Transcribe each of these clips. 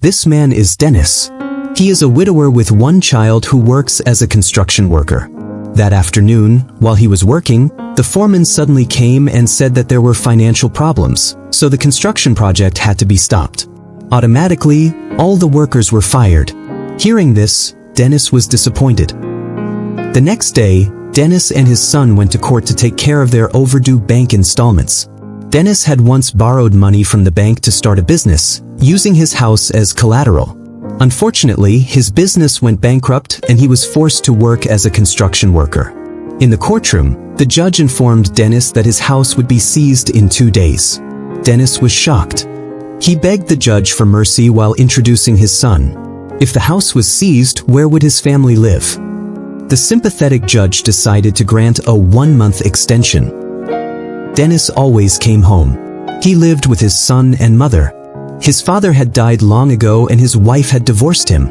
This man is Dennis. He is a widower with one child who works as a construction worker. That afternoon, while he was working, the foreman suddenly came and said that there were financial problems, so the construction project had to be stopped. Automatically, all the workers were fired. Hearing this, Dennis was disappointed. The next day, Dennis and his son went to court to take care of their overdue bank installments. Dennis had once borrowed money from the bank to start a business, using his house as collateral. Unfortunately, his business went bankrupt and he was forced to work as a construction worker. In the courtroom, the judge informed Dennis that his house would be seized in 2 days. Dennis was shocked. He begged the judge for mercy while introducing his son. If the house was seized, where would his family live? The sympathetic judge decided to grant a 1-month extension. Dennis always came home. He lived with his son and mother. His father had died long ago and his wife had divorced him.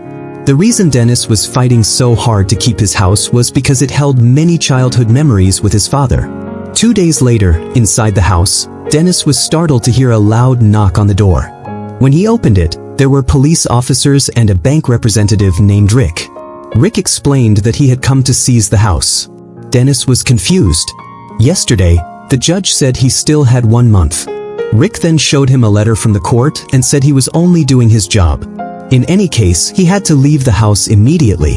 The reason Dennis was fighting so hard to keep his house was because it held many childhood memories with his father. 2 days later, inside the house, Dennis was startled to hear a loud knock on the door. When he opened it, there were police officers and a bank representative named Rick. Rick explained that he had come to seize the house. Dennis was confused. Yesterday, the judge said he still had 1 month. Rick then showed him a letter from the court and said he was only doing his job. In any case, he had to leave the house immediately.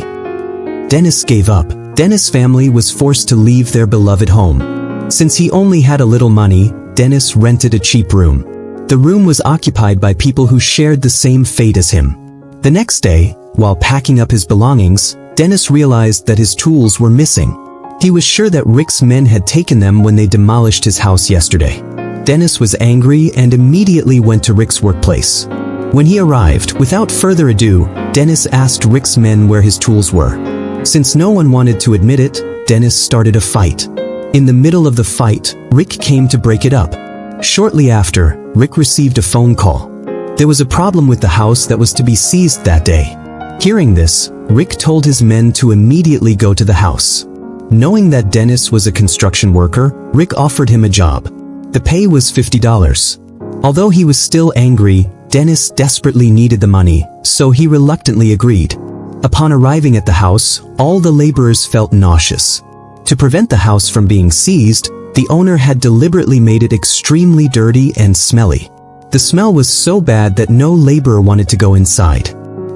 Dennis gave up. Dennis' family was forced to leave their beloved home. Since he only had a little money, Dennis rented a cheap room. The room was occupied by people who shared the same fate as him. The next day, while packing up his belongings, Dennis realized that his tools were missing. He was sure that Rick's men had taken them when they demolished his house yesterday. Dennis was angry and immediately went to Rick's workplace. When he arrived, without further ado, Dennis asked Rick's men where his tools were. Since no one wanted to admit it, Dennis started a fight. In the middle of the fight, Rick came to break it up. Shortly after, Rick received a phone call. There was a problem with the house that was to be seized that day. Hearing this, Rick told his men to immediately go to the house. Knowing that Dennis was a construction worker, Rick offered him a job. The pay was $50. Although he was still angry, Dennis desperately needed the money, so he reluctantly agreed. Upon arriving at the house, all the laborers felt nauseous. To prevent the house from being seized, the owner had deliberately made it extremely dirty and smelly. The smell was so bad that no laborer wanted to go inside.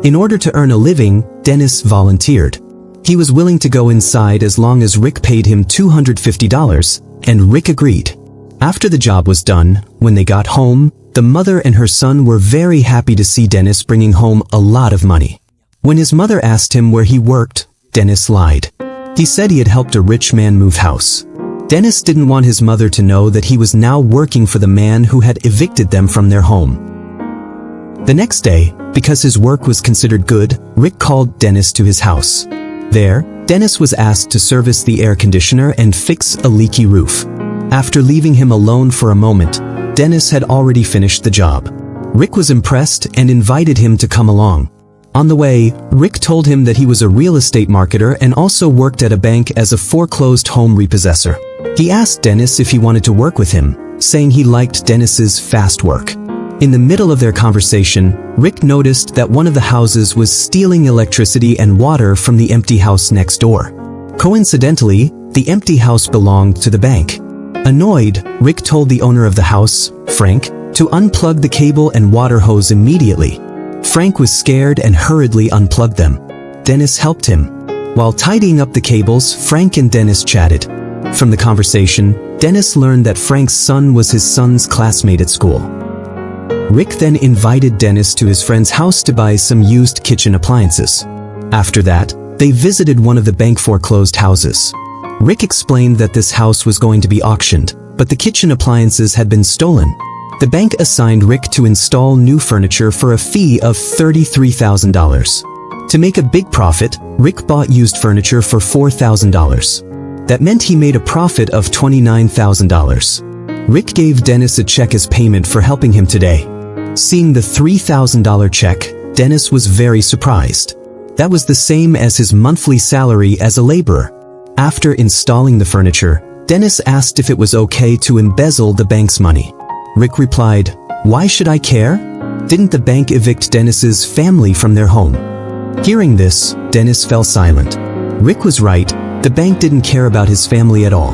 In order to earn a living, Dennis volunteered. He was willing to go inside as long as Rick paid him $250, and Rick agreed. After the job was done, when they got home, the mother and her son were very happy to see Dennis bringing home a lot of money. When his mother asked him where he worked, Dennis lied. He said he had helped a rich man move house. Dennis didn't want his mother to know that he was now working for the man who had evicted them from their home. The next day, because his work was considered good, Rick called Dennis to his house. There, Dennis was asked to service the air conditioner and fix a leaky roof. After leaving him alone for a moment, Dennis had already finished the job. Rick was impressed and invited him to come along. On the way, Rick told him that he was a real estate marketer and also worked at a bank as a foreclosed home repossessor. He asked Dennis if he wanted to work with him, saying he liked Dennis's fast work. In the middle of their conversation, Rick noticed that one of the houses was stealing electricity and water from the empty house next door. Coincidentally, the empty house belonged to the bank. Annoyed, Rick told the owner of the house, Frank, to unplug the cable and water hose immediately. Frank was scared and hurriedly unplugged them. Dennis helped him. While tidying up the cables, Frank and Dennis chatted. From the conversation, Dennis learned that Frank's son was his son's classmate at school. Rick then invited Dennis to his friend's house to buy some used kitchen appliances. After that, they visited one of the bank foreclosed houses. Rick explained that this house was going to be auctioned, but the kitchen appliances had been stolen. The bank assigned Rick to install new furniture for a fee of $33,000. To make a big profit, Rick bought used furniture for $4,000. That meant he made a profit of $29,000. Rick gave Dennis a check as payment for helping him today. Seeing the $3,000 check, Dennis was very surprised. That was the same as his monthly salary as a laborer. After installing the furniture, Dennis asked if it was okay to embezzle the bank's money. Rick replied, "Why should I care? Didn't the bank evict Dennis's family from their home? Hearing this, Dennis fell silent. Rick was right, the bank didn't care about his family at all.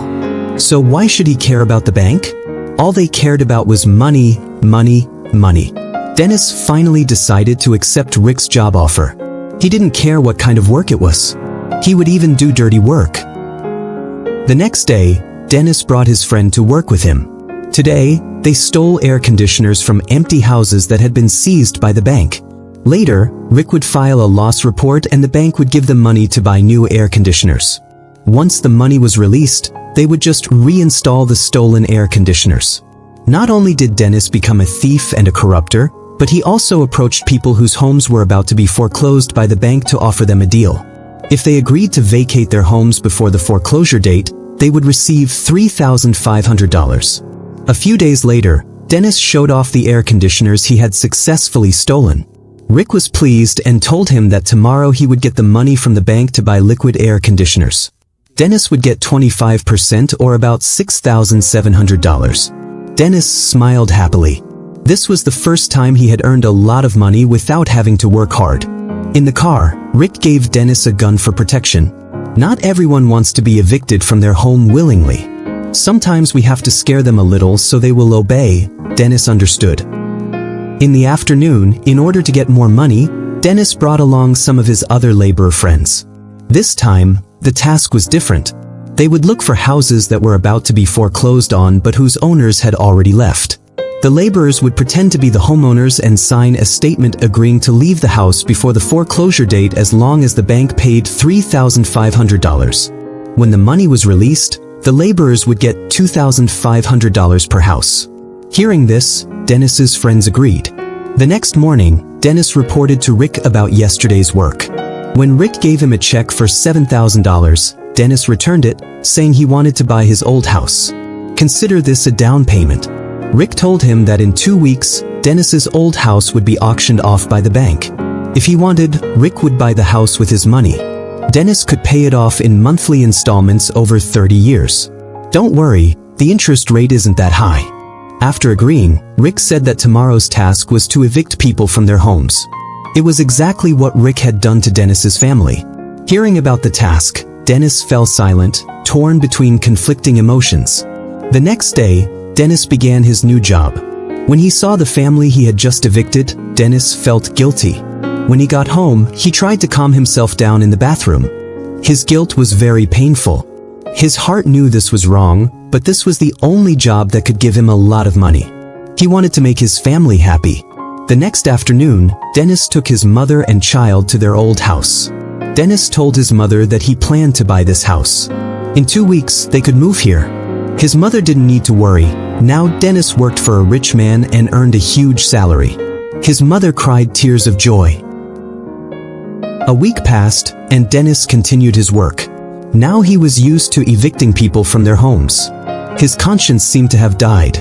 So why should he care about the bank? All they cared about was money, money, money. Dennis finally decided to accept Rick's job offer. He didn't care what kind of work it was. He would even do dirty work. The next day, Dennis brought his friend to work with him. Today, they stole air conditioners from empty houses that had been seized by the bank. Later, Rick would file a loss report and the bank would give them money to buy new air conditioners. Once the money was released, they would just reinstall the stolen air conditioners. Not only did Dennis become a thief and a corrupter, but he also approached people whose homes were about to be foreclosed by the bank to offer them a deal. If they agreed to vacate their homes before the foreclosure date, they would receive $3,500. A few days later, Dennis showed off the air conditioners he had successfully stolen. Rick was pleased and told him that tomorrow he would get the money from the bank to buy liquid air conditioners. Dennis would get 25% or about $6,700. Dennis smiled happily. This was the first time he had earned a lot of money without having to work hard. In the car, Rick gave Dennis a gun for protection. Not everyone wants to be evicted from their home willingly. Sometimes we have to scare them a little so they will obey, Dennis understood. In the afternoon, in order to get more money, Dennis brought along some of his other laborer friends. This time, the task was different. They would look for houses that were about to be foreclosed on but whose owners had already left. The laborers would pretend to be the homeowners and sign a statement agreeing to leave the house before the foreclosure date as long as the bank paid $3,500. When the money was released, the laborers would get $2,500 per house. Hearing this, Dennis's friends agreed. The next morning, Dennis reported to Rick about yesterday's work. When Rick gave him a check for $7,000, Dennis returned it, saying he wanted to buy his old house. Consider this a down payment. Rick told him that in 2 weeks, Dennis's old house would be auctioned off by the bank. If he wanted, Rick would buy the house with his money. Dennis could pay it off in monthly installments over 30 years. Don't worry, the interest rate isn't that high. After agreeing, Rick said that tomorrow's task was to evict people from their homes. It was exactly what Rick had done to Dennis's family. Hearing about the task, Dennis fell silent, torn between conflicting emotions. The next day, Dennis began his new job. When he saw the family he had just evicted, Dennis felt guilty. When he got home, he tried to calm himself down in the bathroom. His guilt was very painful. His heart knew this was wrong, but this was the only job that could give him a lot of money. He wanted to make his family happy. The next afternoon, Dennis took his mother and child to their old house. Dennis told his mother that he planned to buy this house. In 2 weeks, they could move here. His mother didn't need to worry. Now Dennis worked for a rich man and earned a huge salary. His mother cried tears of joy. A week passed, and Dennis continued his work. Now he was used to evicting people from their homes. His conscience seemed to have died.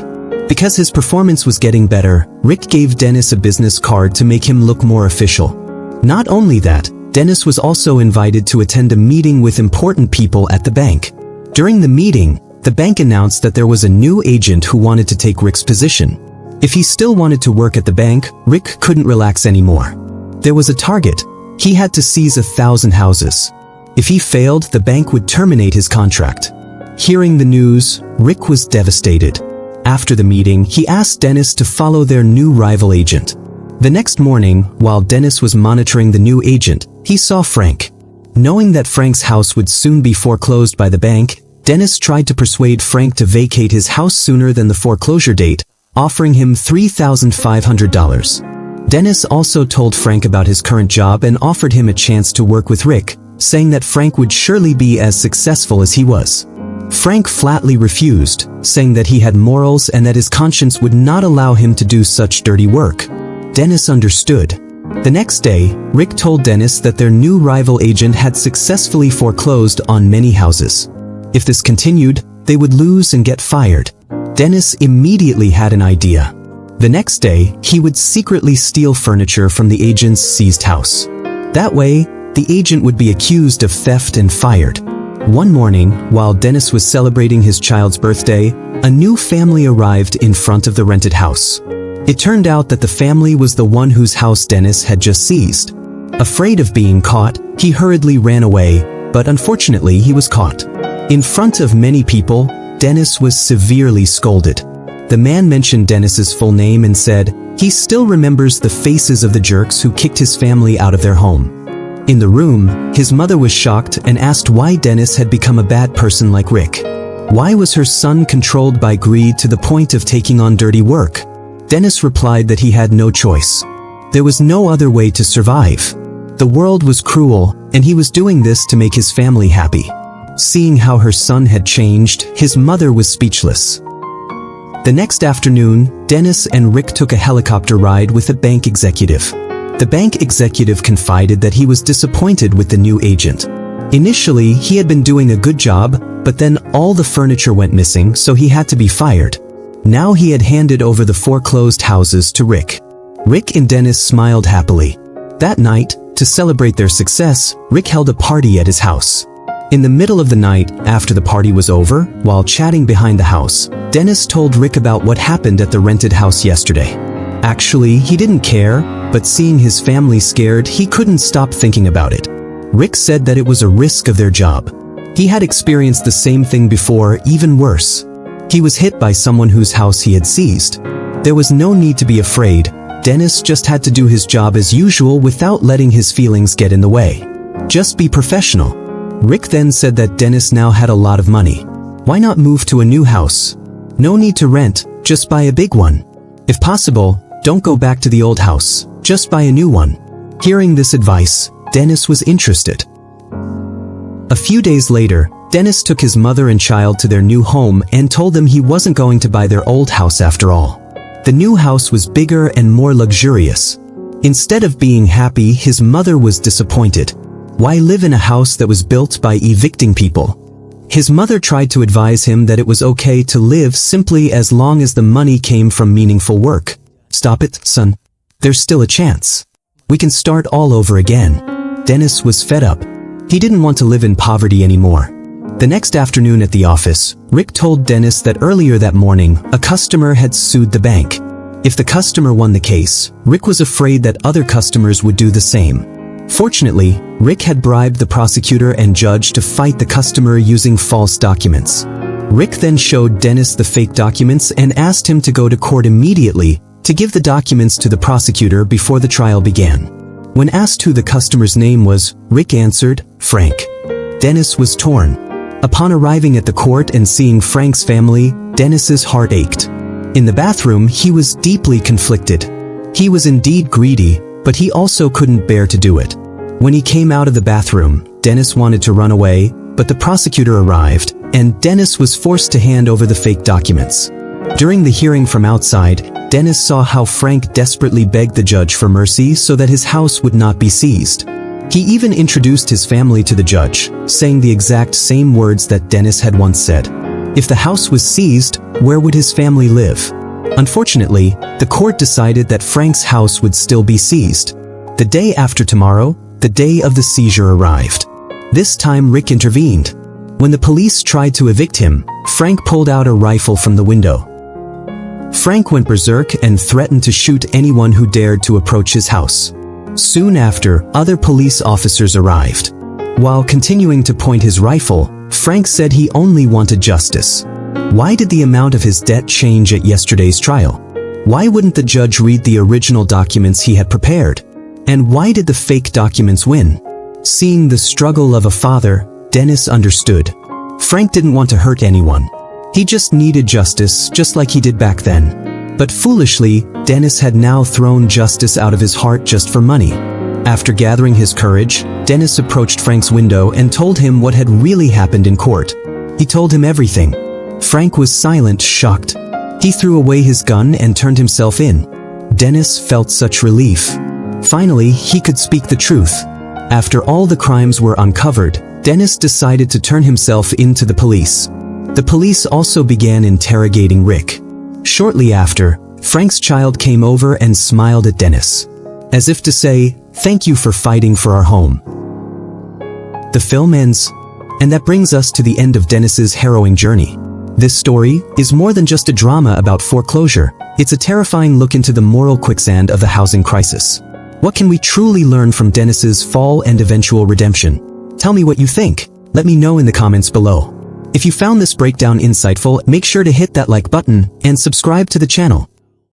Because his performance was getting better, Rick gave Dennis a business card to make him look more official. Not only that, Dennis was also invited to attend a meeting with important people at the bank. During the meeting, the bank announced that there was a new agent who wanted to take Rick's position. If he still wanted to work at the bank, Rick couldn't relax anymore. There was a target. He had to seize 1,000 houses. If he failed, the bank would terminate his contract. Hearing the news, Rick was devastated. After the meeting, he asked Dennis to follow their new rival agent. The next morning, while Dennis was monitoring the new agent, he saw Frank. Knowing that Frank's house would soon be foreclosed by the bank, Dennis tried to persuade Frank to vacate his house sooner than the foreclosure date, offering him $3,500. Dennis also told Frank about his current job and offered him a chance to work with Rick, saying that Frank would surely be as successful as he was. Frank flatly refused, saying that he had morals and that his conscience would not allow him to do such dirty work. Dennis understood. The next day, Rick told Dennis that their new rival agent had successfully foreclosed on many houses. If this continued, they would lose and get fired. Dennis immediately had an idea. The next day, he would secretly steal furniture from the agent's seized house. That way, the agent would be accused of theft and fired. One morning, while Dennis was celebrating his child's birthday, a new family arrived in front of the rented house. It turned out that the family was the one whose house Dennis had just seized. Afraid of being caught, he hurriedly ran away, but unfortunately he was caught. In front of many people, Dennis was severely scolded. The man mentioned Dennis's full name and said he still remembers the faces of the jerks who kicked his family out of their home. In the room, his mother was shocked and asked why Dennis had become a bad person like Rick. Why was her son controlled by greed to the point of taking on dirty work? Dennis replied that he had no choice. There was no other way to survive. The world was cruel, and he was doing this to make his family happy. Seeing how her son had changed, his mother was speechless. The next afternoon, Dennis and Rick took a helicopter ride with a bank executive. The bank executive confided that he was disappointed with the new agent. Initially, he had been doing a good job, but then all the furniture went missing, so he had to be fired. Now he had handed over the foreclosed houses to Rick. Rick and Dennis smiled happily. That night, to celebrate their success, Rick held a party at his house. In the middle of the night, after the party was over, while chatting behind the house, Dennis told Rick about what happened at the rented house yesterday. Actually, he didn't care, but seeing his family scared, he couldn't stop thinking about it. Rick said that it was a risk of their job. He had experienced the same thing before, even worse. He was hit by someone whose house he had seized. There was no need to be afraid. Dennis just had to do his job as usual without letting his feelings get in the way. Just be professional. Rick then said that Dennis now had a lot of money. Why not move to a new house? No need to rent, just buy a big one. If possible, don't go back to the old house, just buy a new one. Hearing this advice, Dennis was interested. A few days later, Dennis took his mother and child to their new home and told them he wasn't going to buy their old house after all. The new house was bigger and more luxurious. Instead of being happy, his mother was disappointed. Why live in a house that was built by evicting people? His mother tried to advise him that it was okay to live simply as long as the money came from meaningful work. Stop it, son. There's still a chance. We can start all over again. Dennis was fed up. He didn't want to live in poverty anymore. The next afternoon at the office, Rick told Dennis that earlier that morning, a customer had sued the bank. If the customer won the case, Rick was afraid that other customers would do the same. Fortunately, Rick had bribed the prosecutor and judge to fight the customer using false documents. Rick then showed Dennis the fake documents and asked him to go to court immediately to give the documents to the prosecutor before the trial began. When asked who the customer's name was, Rick answered, Frank. Dennis was torn. Upon arriving at the court and seeing Frank's family, Dennis's heart ached. In the bathroom, he was deeply conflicted. He was indeed greedy, but he also couldn't bear to do it. When he came out of the bathroom, Dennis wanted to run away, but the prosecutor arrived, and Dennis was forced to hand over the fake documents. During the hearing from outside, Dennis saw how Frank desperately begged the judge for mercy so that his house would not be seized. He even introduced his family to the judge, saying the exact same words that Dennis had once said. If the house was seized, where would his family live? Unfortunately, the court decided that Frank's house would still be seized. The day after tomorrow, the day of the seizure arrived. This time Rick intervened. When the police tried to evict him, Frank pulled out a rifle from the window. Frank went berserk and threatened to shoot anyone who dared to approach his house. Soon after, other police officers arrived. While continuing to point his rifle, Frank said he only wanted justice. Why did the amount of his debt change at yesterday's trial? Why wouldn't the judge read the original documents he had prepared? And why did the fake documents win? Seeing the struggle of a father, Dennis understood. Frank didn't want to hurt anyone. He just needed justice, just like he did back then. But foolishly, Dennis had now thrown justice out of his heart just for money. After gathering his courage, Dennis approached Frank's window and told him what had really happened in court. He told him everything. Frank was silent, shocked. He threw away his gun and turned himself in. Dennis felt such relief. Finally, he could speak the truth. After all the crimes were uncovered, Dennis decided to turn himself in to the police. The police also began interrogating Rick. Shortly after, Frank's child came over and smiled at Dennis, as if to say, "Thank you for fighting for our home." The film ends, and that brings us to the end of Dennis's harrowing journey. This story is more than just a drama about foreclosure. It's a terrifying look into the moral quicksand of the housing crisis. What can we truly learn from Dennis's fall and eventual redemption? Tell me what you think. Let me know in the comments below. If you found this breakdown insightful, make sure to hit that like button and subscribe to the channel.